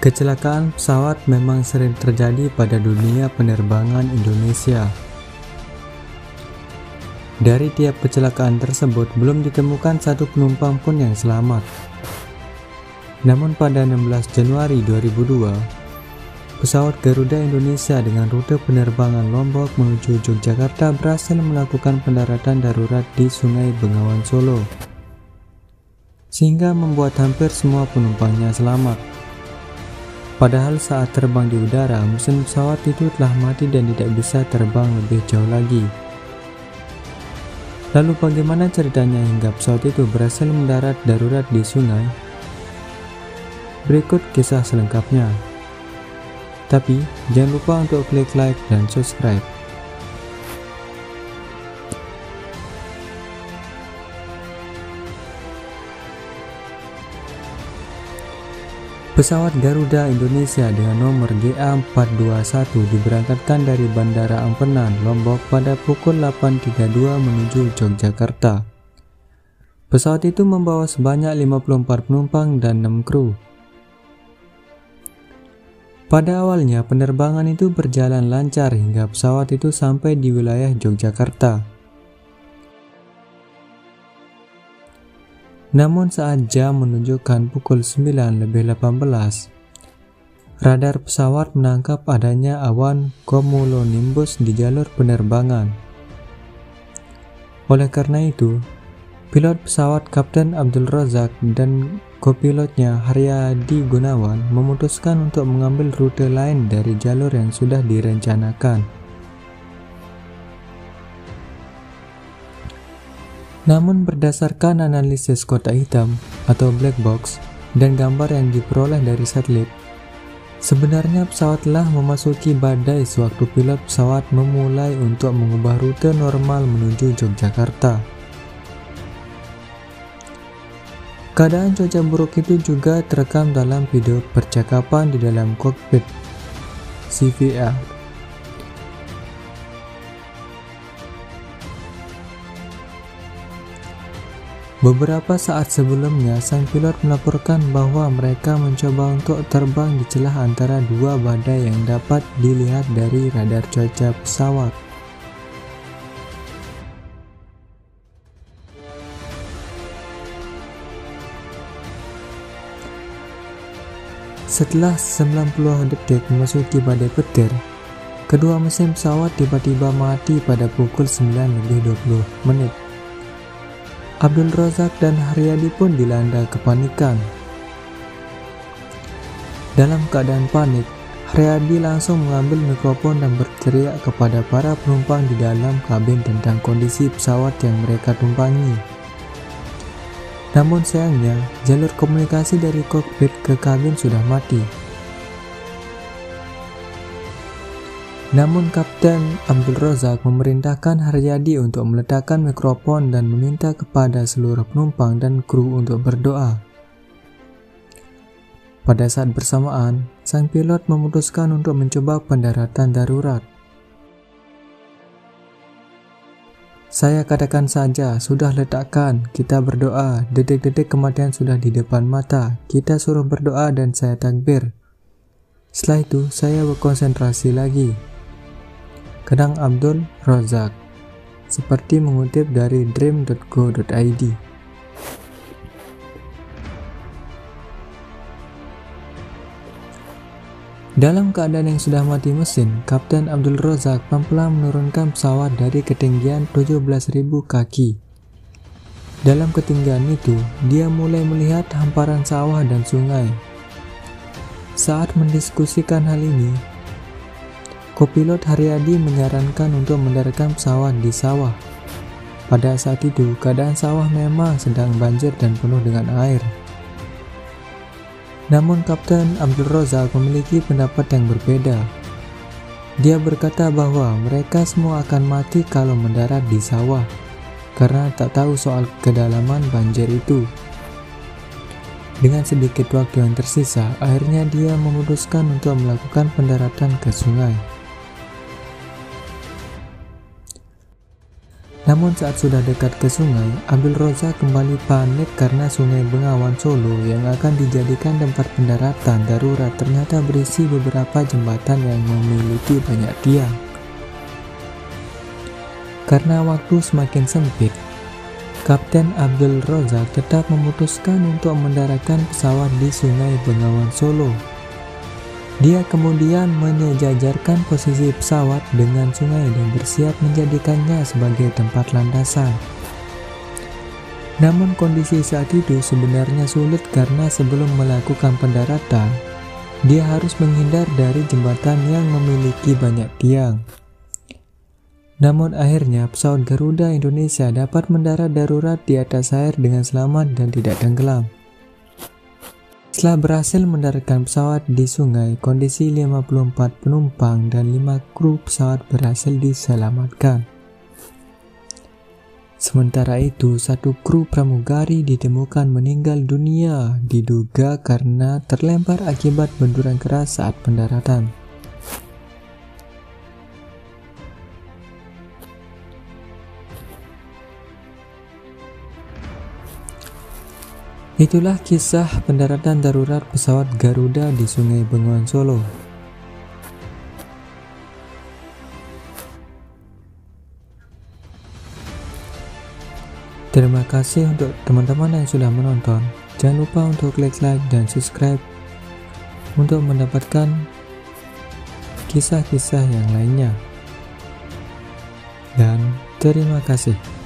Kecelakaan pesawat memang sering terjadi pada dunia penerbangan Indonesia. Dari tiap kecelakaan tersebut, belum ditemukan satu penumpang pun yang selamat. Namun pada 16 Januari 2002, pesawat Garuda Indonesia dengan rute penerbangan Lombok menuju Yogyakarta berhasil melakukan pendaratan darurat di Sungai Bengawan Solo, sehingga membuat hampir semua penumpangnya selamat. Padahal saat terbang di udara, mesin pesawat itu telah mati dan tidak bisa terbang lebih jauh lagi. Lalu bagaimana ceritanya hingga pesawat itu berhasil mendarat darurat di sungai? Berikut kisah selengkapnya. Tapi jangan lupa untuk klik like dan subscribe. Pesawat Garuda Indonesia dengan nomor GA421 diberangkatkan dari Bandara Ampenan, Lombok pada pukul 8.32 menuju Yogyakarta. Pesawat itu membawa sebanyak 54 penumpang dan 6 kru. Pada awalnya penerbangan itu berjalan lancar hingga pesawat itu sampai di wilayah Yogyakarta. Namun saat jam menunjukkan pukul 9.18, radar pesawat menangkap adanya awan cumulonimbus di jalur penerbangan. Oleh karena itu, pilot pesawat Kapten Abdul Razak dan kopilotnya Haryadi Gunawan memutuskan untuk mengambil rute lain dari jalur yang sudah direncanakan. Namun berdasarkan analisis kotak hitam atau black box dan gambar yang diperoleh dari satelit, sebenarnya pesawat telah memasuki badai sewaktu pilot pesawat memulai untuk mengubah rute normal menuju Yogyakarta. Keadaan cuaca buruk itu juga terekam dalam video percakapan di dalam kokpit CVR. Beberapa saat sebelumnya, sang pilot melaporkan bahwa mereka mencoba untuk terbang di celah antara dua badai yang dapat dilihat dari radar cuaca pesawat. Setelah 90 detik memasuki badai petir, kedua mesin pesawat tiba-tiba mati pada pukul 9.20. Abdul Razak dan Haryadi pun dilanda kepanikan. Dalam keadaan panik, Haryadi langsung mengambil mikrofon dan berteriak kepada para penumpang di dalam kabin tentang kondisi pesawat yang mereka tumpangi. Namun sayangnya, jalur komunikasi dari kokpit ke kabin sudah mati. Namun Kapten Abdul Razak memerintahkan Haryadi untuk meletakkan mikrofon dan meminta kepada seluruh penumpang dan kru untuk berdoa. Pada saat bersamaan, sang pilot memutuskan untuk mencoba pendaratan darurat. Saya katakan saja, sudah letakkan, kita berdoa, detik-detik kematian sudah di depan mata, kita suruh berdoa dan saya takbir. Setelah itu, saya berkonsentrasi lagi. Kadang Abdul Razak, seperti mengutip dari dream.co.id. Dalam keadaan yang sudah mati mesin, Kapten Abdul Razak pelan-pelan menurunkan pesawat dari ketinggian 17.000 kaki. Dalam ketinggian itu, dia mulai melihat hamparan sawah dan sungai. Saat mendiskusikan hal ini, kopilot Haryadi menyarankan untuk mendaratkan pesawat di sawah. Pada saat itu, keadaan sawah memang sedang banjir dan penuh dengan air. Namun Kapten Abdul Razak memiliki pendapat yang berbeda. Dia berkata bahwa mereka semua akan mati kalau mendarat di sawah, karena tak tahu soal kedalaman banjir itu. Dengan sedikit waktu yang tersisa, akhirnya dia memutuskan untuk melakukan pendaratan ke sungai. Namun saat sudah dekat ke sungai, Abdul Razak kembali panik karena Sungai Bengawan Solo yang akan dijadikan tempat pendaratan darurat ternyata berisi beberapa jembatan yang memiliki banyak tiang. Karena waktu semakin sempit, Kapten Abdul Razak tetap memutuskan untuk mendaratkan pesawat di Sungai Bengawan Solo. Dia kemudian menyejajarkan posisi pesawat dengan sungai dan bersiap menjadikannya sebagai tempat landasan. Namun kondisi saat itu sebenarnya sulit karena sebelum melakukan pendaratan, dia harus menghindar dari jembatan yang memiliki banyak tiang. Namun akhirnya pesawat Garuda Indonesia dapat mendarat darurat di atas air dengan selamat dan tidak tenggelam. Setelah berhasil mendaratkan pesawat di sungai, kondisi 54 penumpang dan 5 kru pesawat berhasil diselamatkan. Sementara itu, 1 kru pramugari ditemukan meninggal dunia, diduga karena terlempar akibat benturan keras saat pendaratan. Itulah kisah pendaratan darurat pesawat Garuda di Sungai Bengawan Solo. Terima kasih untuk teman-teman yang sudah menonton. Jangan lupa untuk klik like dan subscribe untuk mendapatkan kisah-kisah yang lainnya. Dan terima kasih.